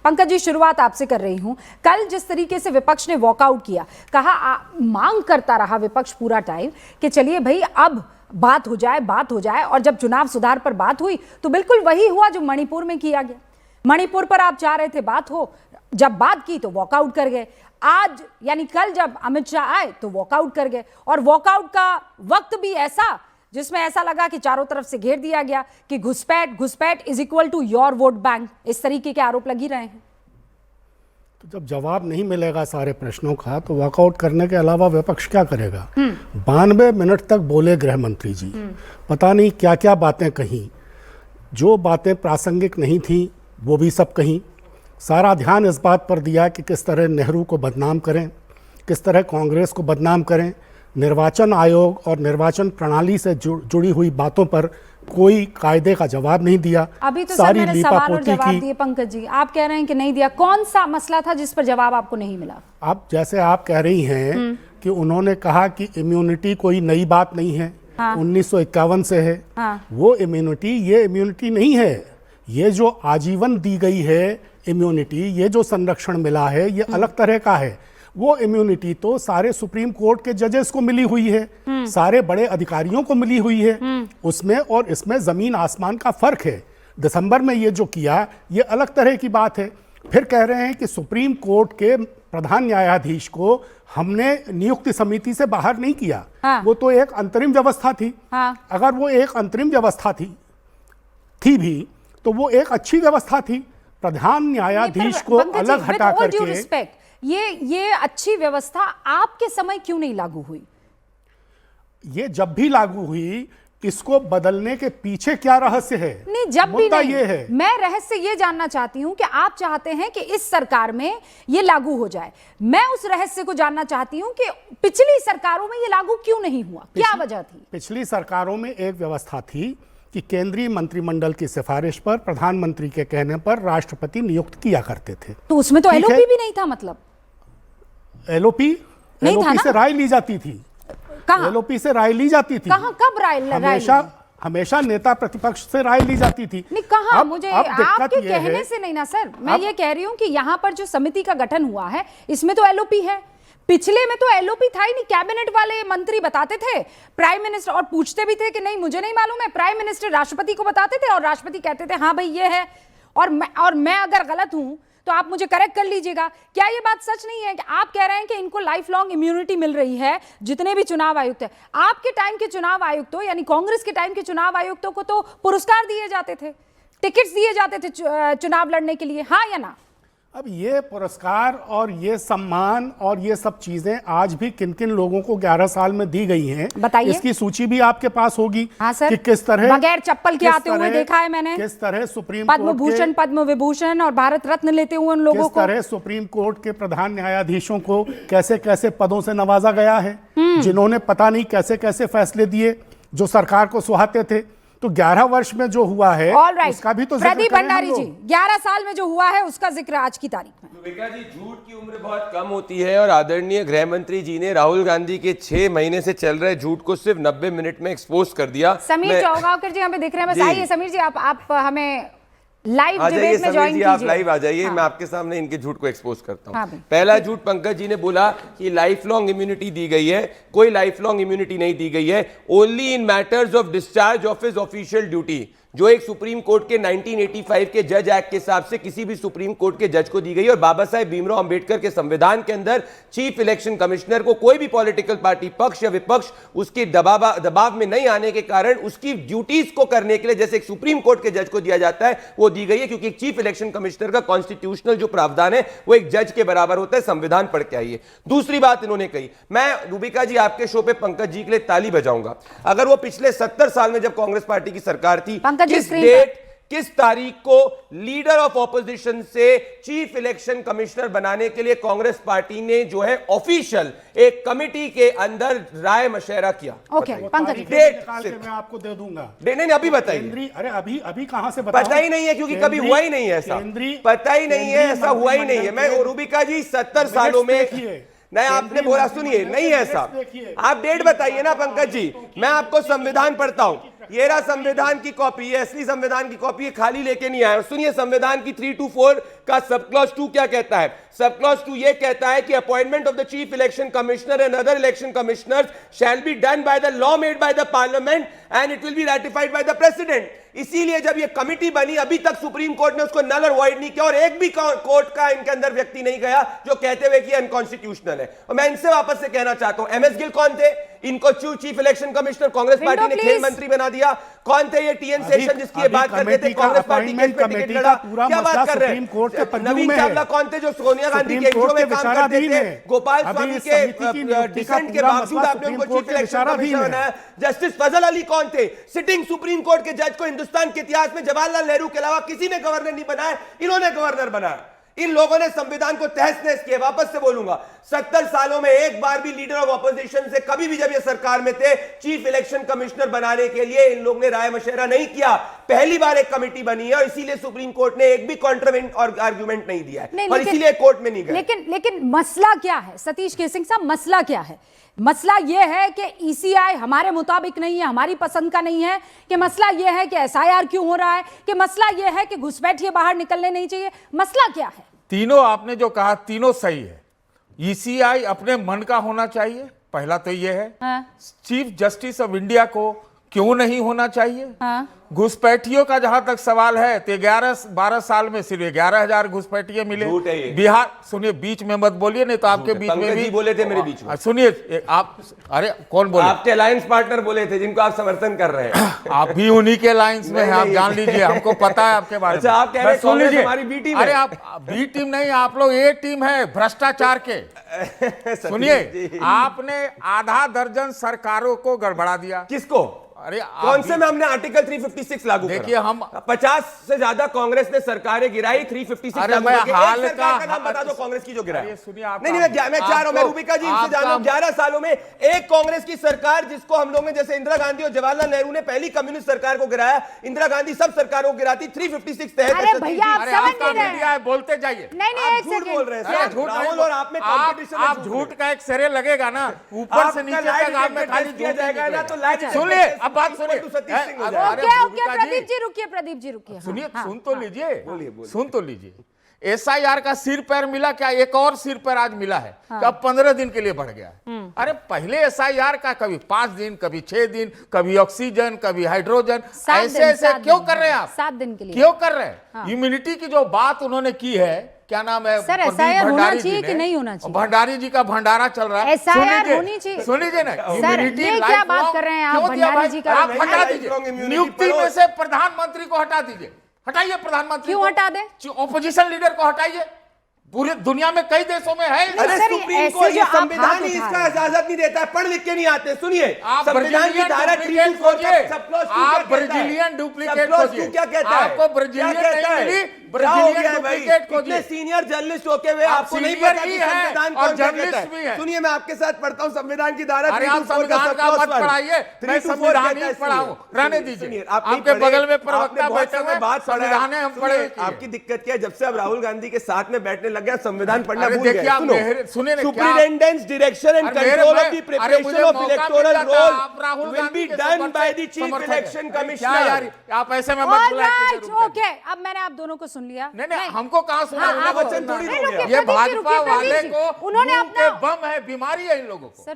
पंकज जी, शुरुआत आपसे कर रही हूं। कल जिस तरीके से विपक्ष ने वॉकआउट किया, कहा मांग करता रहा विपक्ष पूरा टाइम कि चलिए भाई अब बात हो जाए, और जब चुनाव सुधार पर बात हुई तो बिल्कुल वही हुआ जो मणिपुर में किया गया। मणिपुर पर आप चाह रहे थे बात हो, जब बात की तो वॉकआउट कर गए। आज यानी कल जब अमित शाह आए तो वॉकआउट कर गए, और वॉकआउट का वक्त भी ऐसा जिसमें ऐसा लगा कि चारों तरफ से घेर दिया गया कि घुसपैठ is equal to your vote bank, इस तरीके के आरोप लग ही रहे हैं। तो जब जवाब नहीं मिलेगा सारे प्रश्नों का तो वॉकआउट करने के अलावा विपक्ष क्या करेगा? 92 मिनट तक बोले गृह मंत्री जी, पता नहीं क्या क्या बातें कही, जो बातें प्रासंगिक नहीं थी वो भी सब कहीं। सारा ध्यान इस बात पर दिया कि किस तरह नेहरू को बदनाम करें, किस तरह कांग्रेस को बदनाम करें। निर्वाचन आयोग और निर्वाचन प्रणाली से जुड़ी हुई बातों पर कोई कायदे का जवाब नहीं दिया। अभी तो सारी मैंने सवाल और जवाब दिए पंकज जी, आप कह रहे हैं कि नहीं दिया। कौन सा मसला था जिस पर जवाब आपको नहीं मिला? आप जैसे आप कह रही हैं कि उन्होंने कहा कि इम्यूनिटी कोई नई बात नहीं है, 1951 से है। वो इम्यूनिटी ये इम्यूनिटी नहीं है। ये जो आजीवन दी गई है इम्यूनिटी, ये जो संरक्षण मिला है, ये अलग तरह का है। वो इम्यूनिटी तो सारे सुप्रीम कोर्ट के जजेस को मिली हुई है, सारे बड़े अधिकारियों को मिली हुई है। उसमें और इसमें जमीन आसमान का फर्क है। दिसंबर में ये जो किया ये अलग तरह की बात है। फिर कह रहे हैं कि सुप्रीम कोर्ट के प्रधान न्यायाधीश को हमने नियुक्ति समिति से बाहर नहीं किया। वो तो एक अंतरिम व्यवस्था थी। अगर वो एक अंतरिम व्यवस्था थी भी तो वो एक अच्छी व्यवस्था थी। प्रधान न्यायाधीश को अलग हटा करके ये अच्छी व्यवस्था आपके समय क्यों नहीं लागू हुई? ये जब भी लागू हुई, इसको बदलने के पीछे क्या रहस्य है? नहीं, जब भी नहीं, ये है। मैं रहस्य ये जानना चाहती हूं कि आप चाहते हैं कि इस सरकार में ये लागू हो जाए। मैं उस रहस्य को जानना चाहती हूं कि पिछली सरकारों में ये लागू क्यों नहीं हुआ, क्या वजह थी? पिछली सरकारों में एक व्यवस्था थी कि केंद्रीय मंत्रिमंडल की सिफारिश पर प्रधानमंत्री के कहने पर राष्ट्रपति नियुक्त किया करते थे। तो उसमें तो एलओपी भी नहीं था। मतलब एलओपी से राय ली जाती थी। कहां? एलओपी से राय ली जाती थी। कहां, कब राय? हमेशा नेता प्रतिपक्ष से राय ली जाती थी। नहीं, कहां? मुझे आपके कहने से नहीं ना सर, मैं ये कह रही हूं कि यहां पर जो समिति का गठन हुआ है इसमें तो एलओपी है। पिछले में तो एलओपी था ही नहीं। कैबिनेट वाले मंत्री बताते थे, प्राइम मिनिस्टर, और पूछते भी थे कि नहीं मुझे नहीं मालूम है। प्राइम मिनिस्टर राष्ट्रपति को बताते थे और राष्ट्रपति कहते थे हाँ भाई ये है, और मैं अगर गलत हूं तो आप मुझे करेक्ट कर लीजिएगा। क्या ये बात सच नहीं है कि आप कह रहे हैं कि इनको लाइफ लॉन्ग इम्यूनिटी मिल रही है? जितने भी चुनाव आयुक्त हैं, आपके टाइम के चुनाव आयुक्तों यानी कांग्रेस के टाइम के चुनाव आयुक्तों को तो पुरस्कार दिए जाते थे, टिकट्स दिए जाते थे चुनाव लड़ने के लिए, हाँ या ना? अब ये पुरस्कार और ये सम्मान और ये सब चीजें आज भी किन किन लोगों को 11 साल में दी गई हैं, बताइए। इसकी सूची भी आपके पास होगी। हाँ सर, कि किस तरह बगैर चप्पल के आते हुए देखा है मैंने। किस तरह सुप्रीम पद्म भूषण, पद्म विभूषण और भारत रत्न लेते हुए उन लोगों को, किस तरह सुप्रीम कोर्ट के प्रधान न्यायाधीशों को कैसे कैसे पदों से नवाजा गया है, जिन्होंने पता नहीं कैसे कैसे फैसले दिए जो सरकार को सुहाते थे। तो 11 वर्ष में जो हुआ है उसका भी तो प्रदीप भंडारी जी, 11 साल में जो हुआ है उसका जिक्र आज की तारीख में। रूबिका जी, झूठ की उम्र बहुत कम होती है और आदरणीय गृह मंत्री जी ने राहुल गांधी के 6 महीने से चल रहे झूठ को सिर्फ 90 मिनट में एक्सपोज कर दिया। समीर चौगावकर जी हमें दिख रहे हैं, बस आइए समीर जी, आप हमें लाइव डिबेट में ज्वाइन कीजिए। आप लाइव आ जाइए। मैं आपके सामने इनके झूठ को एक्सपोज करता हूं। पहला झूठ, पंकज जी ने बोला कि लाइफ लॉन्ग इम्यूनिटी दी गई है। कोई लाइफ लॉन्ग इम्यूनिटी नहीं दी गई है। Only in matters of discharge of his official duty, जो एक सुप्रीम कोर्ट के 1985 के जज एक्ट के हिसाब से किसी भी सुप्रीम कोर्ट के जज को दी गई। और बाबा साहेब भीमराव अंबेडकर के संविधान के अंदर चीफ इलेक्शन कमिश्नर को कोई भी पॉलिटिकल पार्टी, पक्ष या विपक्ष, उसके दबाव में नहीं आने के कारण उसकी ड्यूटीज को करने के लिए जैसे एक सुप्रीम कोर्ट के जज को दिया जाता है वो दी गई है। क्योंकि एक चीफ इलेक्शन कमिश्नर का कॉन्स्टिट्यूशनल जो प्रावधान है वो एक जज के बराबर होता है। संविधान पढ़ के आइए। दूसरी बात इन्होंने कही, मैं रूबिका जी आपके शो पे पंकज जी के लिए ताली बजाऊंगा। अगर वो पिछले 70 साल में जब कांग्रेस पार्टी की सरकार थी, किस तारीख को लीडर ऑफ ऑपोजिशन से चीफ इलेक्शन कमिश्नर बनाने के लिए कांग्रेस पार्टी ने जो है ऑफिशियल एक कमेटी के अंदर राय मशवरा किया? ओके, पंकज डेट मैं आपको दे दूंगा। नहीं, अभी बताइए। अरे अभी कहां से पता ही नहीं है, क्योंकि कभी हुआ ही नहीं है ऐसा। पता ही नहीं है, ऐसा हुआ ही नहीं है। मैं रूबिका जी 70 सालों में नहीं, आपने बोला सुनिए, नहीं ऐसा। आप डेट बताइए ना पंकज जी, मैं आपको संविधान पढ़ता हूं। ये रहा संविधान की कॉपी, ये असली संविधान की कॉपी, ये खाली लेके नहीं आया। सुनिए संविधान की 324 का सब क्लॉज 2 क्या कहता है। सब क्लॉज 2 ये कहता है कि appointment of the chief election commissioner and other election commissioners shall be done by the law made by the parliament and it will be ratified by the president. इसीलिए जब ये कमिटी बनी, अभी तक सुप्रीम कोर्ट ने उसको नल और void नहीं किया और एक भी कोर्ट का इनके अंदर व्यक्ति नहीं गया जो कहते हुए कि अनकॉन्स्टिट्यूशनल है। और मैं इनसे वापस से कहना चाहता हूं, एमएस गिल कौन थे? इनको chief election commissioner Congress party ने खेल मंत्री बना दिया। कौन थे ये टीएन सेशन जिसकी बात करते थे कांग्रेस पार्टी के केस पे लड़ा? क्या बात कर रहे हैं? नवीन चावला कौन थे जो सोनिया गांधी के एनजीओ में काम करते थे? गोपाल स्वामी के डिसेंट के बावजूद आपने उनको चीफ इलेक्शन कमिश्नर बनाया। जस्टिस फजल अली कौन थे? सिटिंग सुप्रीम कोर्ट के जज को हिंदुस्तान के इतिहास में जवाहरलाल नेहरू के अलावा किसी ने गवर्नर नहीं बनाया, इन्होंने गवर्नर बनाया। इन लोगों ने संविधान को तहस नहस किया। वापस से बोलूंगा, 70 सालों में एक बार भी लीडर ऑफ ऑपोजिशन से कभी भी जब ये सरकार में थे चीफ इलेक्शन कमिश्नर बनाने के लिए इन लोगों ने राय मशवरा नहीं किया। पहली बार एक कमेटी बनी है और इसीलिए सुप्रीम कोर्ट ने एक भी कॉन्ट्रावेंट और आर्गुमेंट नहीं दिया है और इसीलिए कोर्ट में नहीं गए। लेकिन मसला क्या है सतीश केसिंग साहब? मसला क्या है? मसला यह है कि ईसीआई हमारे मुताबिक नहीं है, हमारी पसंद का नहीं है। कि मसला यह है कि एसआईआर क्यों हो रहा है? कि मसला यह है कि घुसपैठिए बाहर निकलने नहीं चाहिए? मसला क्या है? तीनों आपने जो कहा तीनों सही है। ईसीआई अपने मन का होना चाहिए, पहला तो यह है। हाँ। चीफ जस्टिस ऑफ इंडिया को क्यों नहीं होना चाहिए? हाँ। घुसपैठियों का जहां तक सवाल है तो 11-12 साल में सिर्फ 11,000 घुसपैठिए मिले। बिहार, सुनिए बीच में मत बोलिए नहीं तो आपके बीच में भी बोले थे मेरे बीच में। सुनिए आप, अरे कौन बोले? आपके अलायंस पार्टनर बोले थे जिनको आप समर्थन कर रहे हैं। आप भी उन्हीं के लाइंस में हैं, आप जान लीजिए, हमको पता है आपके बारे में। अच्छा, आप कह रहे हैं सुन लीजिए, हमारी बी टीम। अरे आप बी टीम नहीं, आप लोग ए टीम है भ्रष्टाचार के। सुनिए, आपने आधा दर्जन सरकारों को गड़बड़ा दिया। किसको? अरे कौन से में हमने आर्टिकल 356 लागू करा? देखिए हम 50 से ज्यादा कांग्रेस ने सरकारें गिराई, 356 अरे लागू मैं करके। हाल एक सरकार का का नाम बता दो कांग्रेस की जो गिराई। अरे सुनिए, आप नहीं, मैं चाह रहा हूं, मैं रूबिका जी इनसे जान रहा हूं, 11 सालों में एक कांग्रेस की सरकार जिसको हम लोगों ने, जैसे इंदिरा गांधी और जवाहरलाल नेहरू ने पहली कम्युनिस्ट सरकार को गिराया, इंदिरा गांधी सब सरकारों को गिराती 356 तहत। अरे भैया आप समझ नहीं रहे। मीडिया है, बोलते जाइए। नहीं एक झूठ बोल रहे हैं अरे सर। झूठ राहुल और आप में कंपटीशन है। आप झूठ का एक सिरे लगेगा ना, ऊपर से नीचे तक आप में खाली किया झूठ जाएगा ना तो लाइट। सुनिए, अब बात सुनिए। ओके प्रदीप जी रुकिए। सुनिए, सुन तो लीजिए, सुन तो लीजिए। एसआईआर का सिर पैर मिला क्या? एक और सिर पैर आज मिला है कि अब 15 दिन के लिए बढ़ गया है। अरे पहले एसआईआर का कभी 5 दिन, कभी 6 दिन, कभी ऑक्सीजन, कभी हाइड्रोजन, ऐसे क्यों कर रहे हैं आप? 7 दिन के लिए क्यों कर रहे हैं? इम्यूनिटी की जो बात उन्होंने की है, क्या नाम है, सर, एसआईआर होना चाहिए कि नहीं होना चाहिए? भंडारी जी का भंडारा चल रहा है, एसआईआर होनी चाहिए। सुनिए ना, सर ये क्या बात कर रहे हैं आप? भंडारी जी का आप हटा दीजिए, नियुक्ति में से प्रधानमंत्री को हटा दीजिए, हटाइए प्रधानमंत्री। क्यों हटा दे? ऑपोजिशन लीडर को हटाइए। पूरे दुनिया में कई देशों में है। अरे सुप्रीम कोर्ट ये संविधान ही इसका इजाजत नहीं देता है, पढ़ लिख के नहीं आते। सुनिए, संविधान की धारा 324 आप ब्राजीलियन डुप्लीकेट खोजिए। क्या कहता है? आपको ब्राजीलियन नहीं मिली, ब्राजीलियन डुप्लीकेट खोजिए। सीनियर जर्नलिस्ट होके हुए आपको नहीं पता कि संविधान और कौन क्या कहता जर्नलिस्ट भी है? है। सुनिए, मैं आपके साथ पढ़ता हूं संविधान की धारा। अरे आप संविधान का मत पढ़ाइए, मैं संविधान ही पढ़ाऊं, रहने दीजिए। आपके बगल में प्रवक्ता बैठे हुए, संविधान हम पढ़े। आपकी दिक्कत क्या है? जब से आप राहुल गांधी के साथ में बैठने लग गए संविधान पढ़ना अरे भूल गए। देखिए, आप सुनिए ना, Superintendent's direction and अरे control मैं- of the अरे preparation मुझे of मौका electoral मिल जाता, roll आप राहुल will गांधी be के done समर्थक by हैं, the chief समर्थक हैं। election क्या commissioner। यार, आप ऐसे में मत बुलाइए। ऑलराइट, ओके, अब मैंने आप दोनों को सुन लिया। नहीं, हमको कहाँ सुना? हाँ, उन्हें आप वचन थोड़ी नहीं, दो। रुकिए, ये प्रदीप जी, भाजपा रुकिए, प्रदीप वाले जी। को उन्होंने मुंह के अपना बम है, बीमारी है इन लोगों को। सर